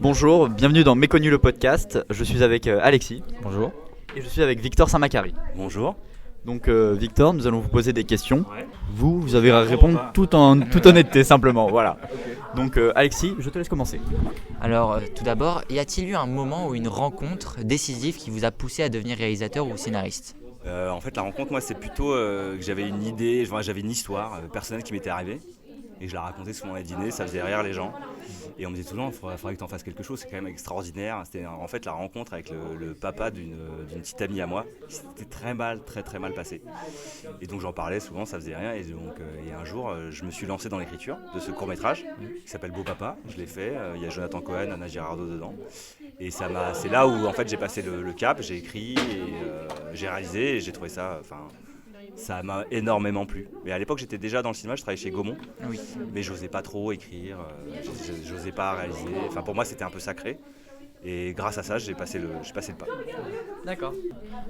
Bonjour, bienvenue dans Méconnu le podcast. Je suis avec Alexis. Bonjour. Et je suis avec Victor Saint-Macary. Bonjour. Donc Victor, nous allons vous poser des questions. Ouais. Vous avez à répondre toute honnêteté simplement. Voilà. Donc Alexis, je te laisse commencer. Alors tout d'abord, y a-t-il eu un moment ou une rencontre décisive qui vous a poussé à devenir réalisateur ou scénariste ? En fait, la rencontre, moi, c'est plutôt que j'avais une idée, j'avais une histoire personnelle qui m'était arrivée. Et je la racontais souvent à dîner, ça faisait rire les gens. Et on me disait tout le temps, il faudrait que tu en fasses quelque chose, c'est quand même extraordinaire. C'était en fait la rencontre avec le papa d'une petite amie à moi. C'était très mal passé. Et donc j'en parlais souvent, ça faisait rien. Et donc et un jour, je me suis lancé dans l'écriture de ce court-métrage qui s'appelle Beau Papa. Je l'ai fait, il y a Jonathan Cohen, Anna Girardot dedans. Et c'est là où en fait j'ai passé le cap, j'ai écrit, et, j'ai réalisé et j'ai trouvé ça... Ça m'a énormément plu. Mais à l'époque, j'étais déjà dans le cinéma, je travaillais chez Gaumont. Oui. Mais j'osais pas trop écrire, j'osais pas réaliser. Enfin, pour moi, c'était un peu sacré. Et grâce à ça, j'ai passé le pas. D'accord.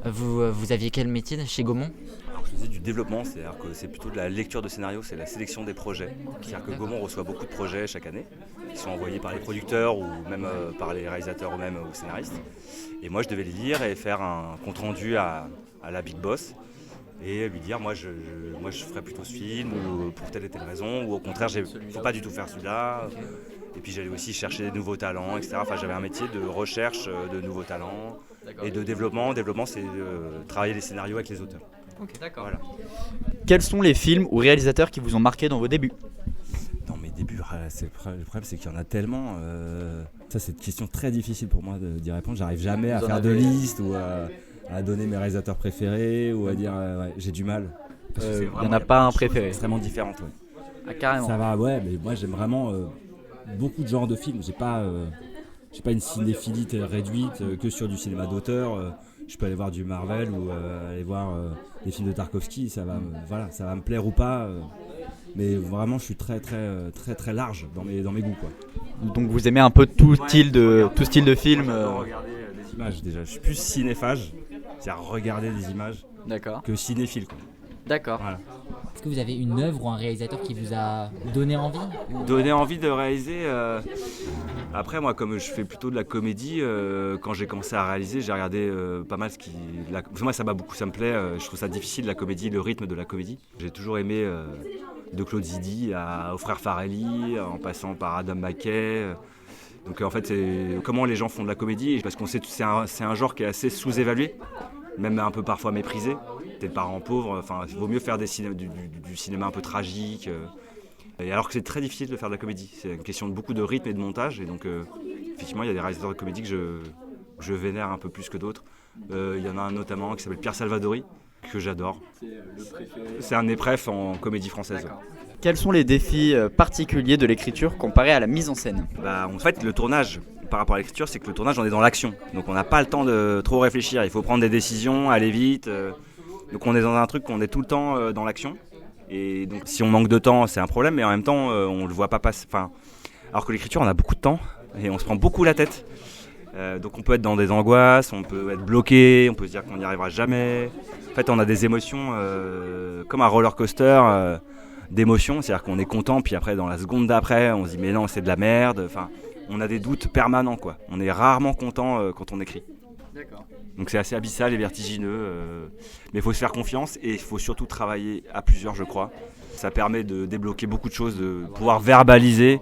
Vous aviez quel métier chez Gaumont ? Alors, je faisais du développement, c'est-à-dire que c'est plutôt de la lecture de scénario, c'est la sélection des projets. C'est-à-dire que Gaumont reçoit beaucoup de projets chaque année, qui sont envoyés par les producteurs ou même par les réalisateurs eux-mêmes ou scénaristes. Et moi, je devais les lire et faire un compte-rendu à la Big Boss. Et lui dire moi je ferais plutôt ce film ou pour telle et telle raison, ou au contraire il ne faut pas du tout faire celui-là. Et puis j'allais aussi chercher des nouveaux talents, etc. Enfin, j'avais un métier de recherche de nouveaux talents. D'accord. Et de développement. Développement, c'est travailler les scénarios avec les auteurs. Ok, d'accord. Voilà. Quels sont les films ou réalisateurs qui vous ont marqué dans vos débuts ? Dans mes débuts, le problème c'est qu'il y en a tellement. Ça c'est une question très difficile pour moi d'y répondre. J'arrive jamais à faire de liste ou à donner mes réalisateurs préférés ou à dire ouais, j'ai du mal. Il n'y en a pas un préféré. Extrêmement différentes. Ouais. Ah, carrément. Ça va, ouais, mais moi j'aime vraiment beaucoup de genres de films. J'ai pas une cinéphilie réduite que sur du cinéma d'auteur. Je peux aller voir du Marvel ou aller voir des films de Tarkovsky. Ça va me plaire ou pas. Mais vraiment, je suis très large dans mes goûts, quoi. Donc vous aimez un peu tout style de film. Regarder des images déjà. Je suis plus cinéphage. C'est-à-dire regarder des images. D'accord. Que cinéphile, quoi. D'accord. Voilà. Est-ce que vous avez une œuvre ou un réalisateur qui vous a donné envie ? Donner envie de réaliser. Après, moi, comme je fais plutôt de la comédie, quand j'ai commencé à réaliser, j'ai regardé pas mal moi, ça me plaît. Je trouve ça difficile, la comédie, le rythme de la comédie. J'ai toujours aimé de Claude Zidi aux frères Farelli, en passant par Adam McKay. Donc en fait, c'est comment les gens font de la comédie, parce qu'on sait que c'est un genre qui est assez sous-évalué, même un peu parfois méprisé. T'es le parent pauvre, enfin, il vaut mieux faire du cinéma un peu tragique. Et alors que c'est très difficile de faire de la comédie. C'est une question de beaucoup de rythme et de montage. Et donc, effectivement, il y a des réalisateurs de comédie que je vénère un peu plus que d'autres. Il y en a un notamment qui s'appelle Pierre Salvadori, que j'adore. C'est le préféré. C'est un des préfs en comédie française. D'accord. Quels sont les défis particuliers de l'écriture comparés à la mise en scène ? En fait, le tournage, par rapport à l'écriture, c'est que le tournage, on est dans l'action. Donc on n'a pas le temps de trop réfléchir. Il faut prendre des décisions, aller vite. Donc on est dans un truc où on est tout le temps dans l'action. Et donc si on manque de temps, c'est un problème, mais en même temps, on ne le voit pas passer. Alors que l'écriture, on a beaucoup de temps et on se prend beaucoup la tête. Donc on peut être dans des angoisses, on peut être bloqué, on peut se dire qu'on n'y arrivera jamais. En fait, on a des émotions comme un roller coaster d'émotions, c'est-à-dire qu'on est content, puis après, dans la seconde d'après, on se dit mais non, c'est de la merde. Enfin, on a des doutes permanents, quoi. On est rarement content quand on écrit. D'accord. Donc c'est assez abyssal et vertigineux, mais il faut se faire confiance et il faut surtout travailler à plusieurs, je crois. Ça permet de débloquer beaucoup de choses, de pouvoir verbaliser,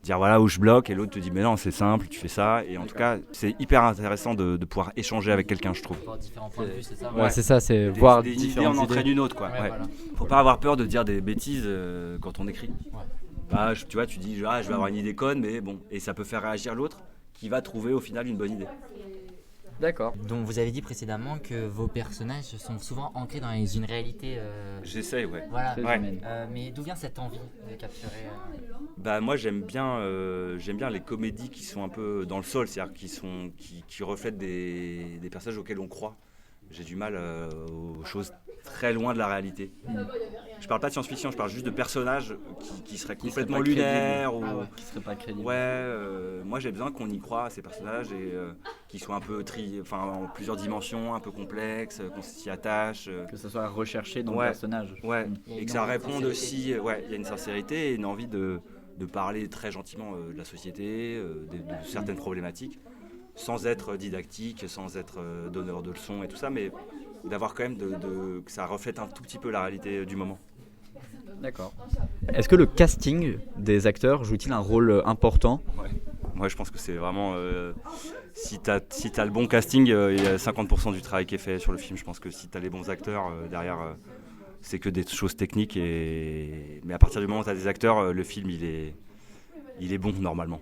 dire voilà où je bloque, et l'autre te dit mais non, c'est simple, tu fais ça. Et en tout cas, c'est hyper intéressant de pouvoir échanger avec quelqu'un, je trouve. Voir différents points de vue, c'est ça ? Ouais, c'est ça, c'est voir des idées différentes en entraîne idées. une autre, quoi. Ouais, Ouais. voilà. Faut pas avoir peur de dire des bêtises quand on écrit. Ouais. Tu vois, tu dis je vais avoir une idée conne, mais bon, et ça peut faire réagir l'autre qui va trouver au final une bonne idée. D'accord. Donc vous avez dit précédemment que vos personnages sont souvent ancrés dans une réalité. J'essaye, ouais. Voilà. Ouais. Mais d'où vient cette envie de capturer Moi j'aime bien les comédies qui sont un peu dans le sol, c'est-à-dire qui reflètent des personnages auxquels on croit. J'ai du mal aux choses très loin de la réalité. Je parle pas de science-fiction, je parle juste de personnages qui seraient complètement lunaires ou qui serait pas crédible. moi j'ai besoin qu'on y croit à ces personnages et qu'ils soient un peu en plusieurs dimensions, un peu complexes, qu'on s'y attache. Que ça soit recherché dans le Ouais. personnage. Ouais, et que ça réponde aussi. Il y a une sincérité et une envie de de parler très gentiment de la société, de certaines problématiques, sans être didactique, sans être donneur de leçons et tout ça, mais d'avoir quand même que ça reflète un tout petit peu la réalité du moment. D'accord. Est-ce que le casting des acteurs joue-t-il un rôle important ? Ouais, je pense que c'est vraiment... si t'as le bon casting, il y a 50% du travail qui est fait sur le film. Je pense que si t'as les bons acteurs derrière, c'est que des choses techniques. Mais à partir du moment où t'as des acteurs, le film, il est bon normalement.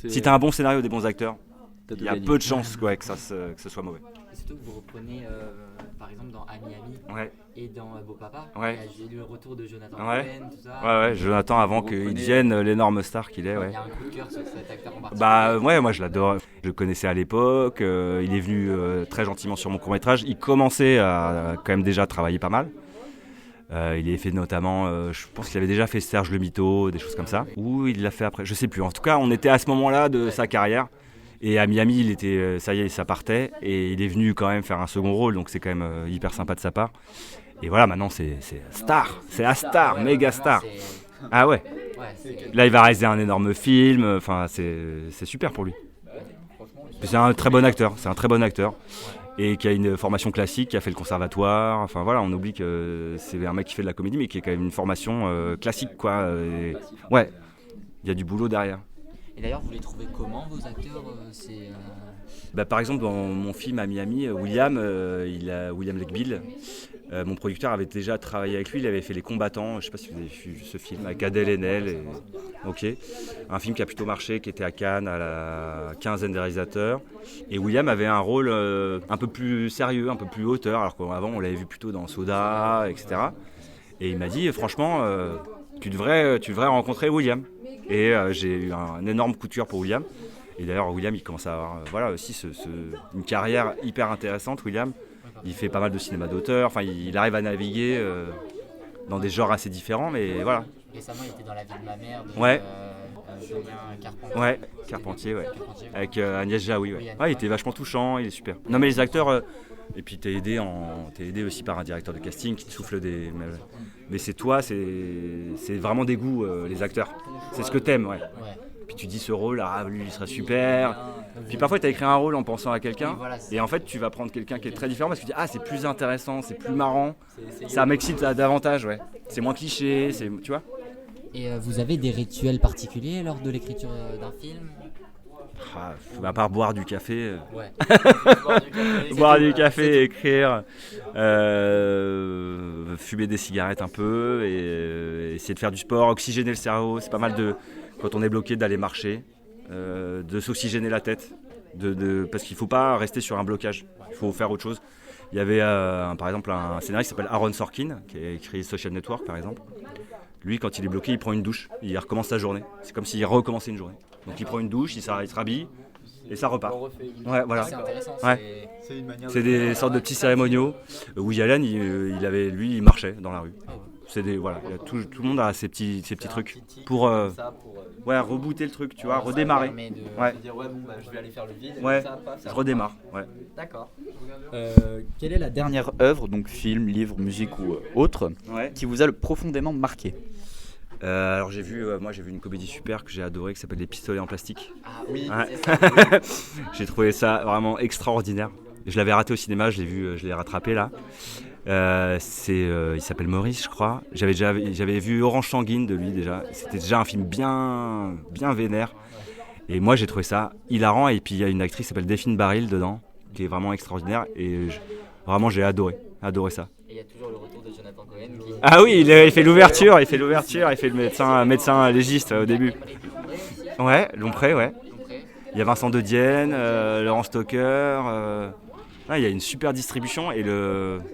Si t'as un bon scénario et des bons acteurs, il y a peu de chances que ce soit mauvais. Et surtout que vous reprenez, par exemple, dans Ami et dans Beau Papa, il y a le retour de Jonathan Cohen, tout ça. Ouais, Jonathan, avant qu'il devienne l'énorme star qu'il est. Il y a un coup de cœur sur cet acteur en particulier. Ouais, moi je l'adore. Je le connaissais à l'époque, il est venu très gentiment sur mon court-métrage. Il commençait à quand même déjà travailler pas mal. Il avait fait notamment, je pense qu'il avait déjà fait Serge le Mito, des choses comme ça. Ou il l'a fait après, je sais plus. En tout cas, on était à ce moment-là de sa carrière. Et à Miami, il était, ça y est, ça partait. Et il est venu quand même faire un second rôle, donc c'est quand même hyper sympa de sa part. Et voilà, maintenant c'est star, c'est la star, méga star. Ah ouais. Là, il va réaliser un énorme film. Enfin, c'est super pour lui. C'est un très bon acteur. Et qui a une formation classique, qui a fait le conservatoire. Enfin voilà, on oublie que c'est un mec qui fait de la comédie, mais qui a quand même une formation classique, quoi. Ouais, il y a du boulot derrière. Et d'ailleurs, vous les trouvez comment, vos acteurs Par exemple, dans mon film à Miami, William Legbill, mon producteur avait déjà travaillé avec lui, il avait fait Les Combattants, je ne sais pas si vous avez vu ce film, avec Adèle Haenel. Un film qui a plutôt marché, qui était à Cannes, à la quinzaine des réalisateurs. Et William avait un rôle un peu plus sérieux, un peu plus hauteur, alors qu'avant on l'avait vu plutôt dans Soda, etc. Et il m'a dit, franchement, tu devrais rencontrer William. Et j'ai eu un énorme coup de cœur pour William. Et d'ailleurs, William, il commence à avoir aussi une carrière hyper intéressante, William. Il fait pas mal de cinéma d'auteur. Enfin, il arrive à naviguer dans des genres assez différents, mais voilà. Récemment, il était dans La vie de ma mère de Julien Carpentier. Ouais, Carpentier. Avec Agnès Jaoui. Il était vachement touchant, il est super. Non, mais les acteurs... Et puis t'es aidé aussi par un directeur de casting qui te souffle des... Mais c'est toi, c'est vraiment des goûts, les acteurs. C'est ce que t'aimes, ouais. Puis tu dis ce rôle, lui il serait super. Puis parfois tu as écrit un rôle en pensant à quelqu'un. Et en fait tu vas prendre quelqu'un qui est très différent parce que tu dis c'est plus intéressant, c'est plus marrant. Ça m'excite davantage, ouais. C'est moins cliché, tu vois. Et vous avez des rituels particuliers lors de l'écriture d'un film ? À part boire du café, boire du café, écrire, fumer des cigarettes un peu et essayer de faire du sport, oxygéner le cerveau. C'est pas mal quand on est bloqué d'aller marcher, de s'oxygéner la tête, parce qu'il faut pas rester sur un blocage, il faut faire autre chose. Il y avait par exemple un scénariste qui s'appelle Aaron Sorkin qui a écrit Social Network par exemple. Lui, quand il est bloqué, il prend une douche, il recommence sa journée. C'est comme s'il recommençait une journée. Donc il prend une douche, il se rhabille et ça repart. Ouais, voilà. C'est intéressant. Ouais. C'est des sortes de petits cérémoniaux. Woody Allen, il marchait dans la rue. Tout le monde a ses petits trucs pour rebooter le truc, tu vois, redémarrer. Je vais aller faire le vide. Je redémarre. Ouais. D'accord. Quelle est la dernière œuvre, donc film, livre, musique ou autre, qui vous a profondément marqué ? Alors j'ai vu une comédie super que j'ai adorée qui s'appelle Les Pistolets en plastique. Ah oui, c'est ça. J'ai trouvé ça vraiment extraordinaire. Je l'avais raté au cinéma, je l'ai rattrapé là. Il s'appelle Maurice, je crois. J'avais vu Orange Sanguine de lui déjà. C'était déjà un film bien vénère. Et moi j'ai trouvé ça hilarant. Et puis il y a une actrice qui s'appelle Delphine Baril dedans, qui est vraiment extraordinaire. Et vraiment j'ai adoré ça. Et il y a toujours le retour de Jonathan Cohen qui... Ah oui, il fait l'ouverture, il fait le médecin légiste au début. Ouais, Lompré, ouais. Il y a Vincent De Dienne, Laurent Stocker. Il y a une super distribution et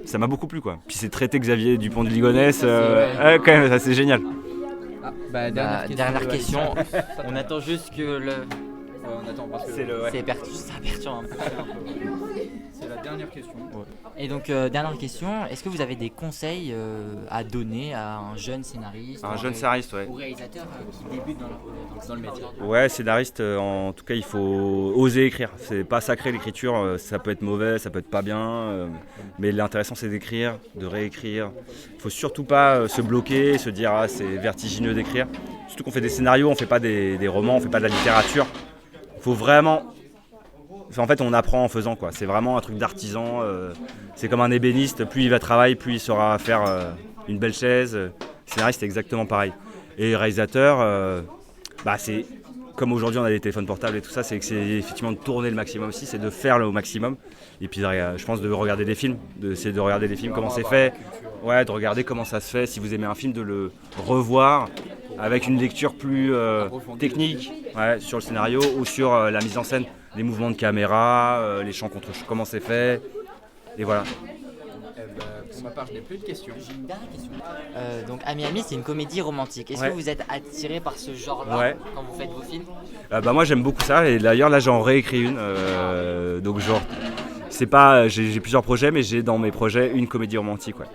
ça m'a beaucoup plu, quoi. Puis c'est traité Xavier Dupont de Ligonnès, quand même, ça c'est génial. Dernière question. On attend juste que on attend parce que c'est perturbant. C'est la dernière question. Et donc, dernière question, est-ce que vous avez des conseils à donner à un jeune scénariste ouais. Ou réalisateur qui débute dans le métier? Ouais, scénariste, en tout cas, il faut oser écrire. C'est pas sacré l'écriture, ça peut être mauvais, ça peut être pas bien, mais l'intéressant c'est d'écrire, de réécrire. Il faut surtout pas se bloquer, se dire c'est vertigineux d'écrire. Surtout qu'on fait des scénarios, on fait pas des romans, on fait pas de la littérature. Il faut vraiment... En fait, on apprend en faisant, quoi. C'est vraiment un truc d'artisan. C'est comme un ébéniste. Plus il va travailler, plus il saura faire une belle chaise. Scénariste, c'est exactement pareil. Et réalisateur, c'est comme aujourd'hui on a des téléphones portables et tout ça, c'est que c'est effectivement de tourner le maximum aussi, c'est de faire le maximum. Et puis je pense de regarder des films, d'essayer de regarder des films, comment c'est fait. Ouais, de regarder comment ça se fait. Si vous aimez un film, de le revoir avec une lecture plus technique sur le scénario ou sur la mise en scène, les mouvements de caméra, les champs contre champs, comment c'est fait. Et voilà. Pour ma part, je n'ai plus de questions. J'ai une dernière question. Donc, Ami Ami, c'est une comédie romantique. Est-ce que vous êtes attiré par ce genre-là quand vous faites vos films? Moi, j'aime beaucoup ça. Et d'ailleurs, là, j'en réécris une. Donc, genre, c'est pas. J'ai plusieurs projets, mais j'ai dans mes projets une comédie romantique. Ouais.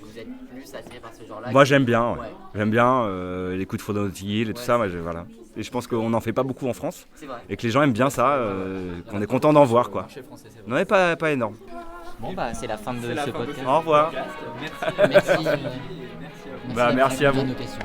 Vous êtes plus attiré par ce genre-là? Moi, j'aime bien. Ouais. J'aime bien les coups de foudre et tout ça. Voilà. Et je pense qu'on n'en fait pas beaucoup en France. C'est vrai. Et que les gens aiment bien ça. Qu'on est content d'en voir, quoi. Non, mais pas énorme. Bon, c'est la fin de ce podcast. Au revoir. Merci. Merci à vous. Nos questions.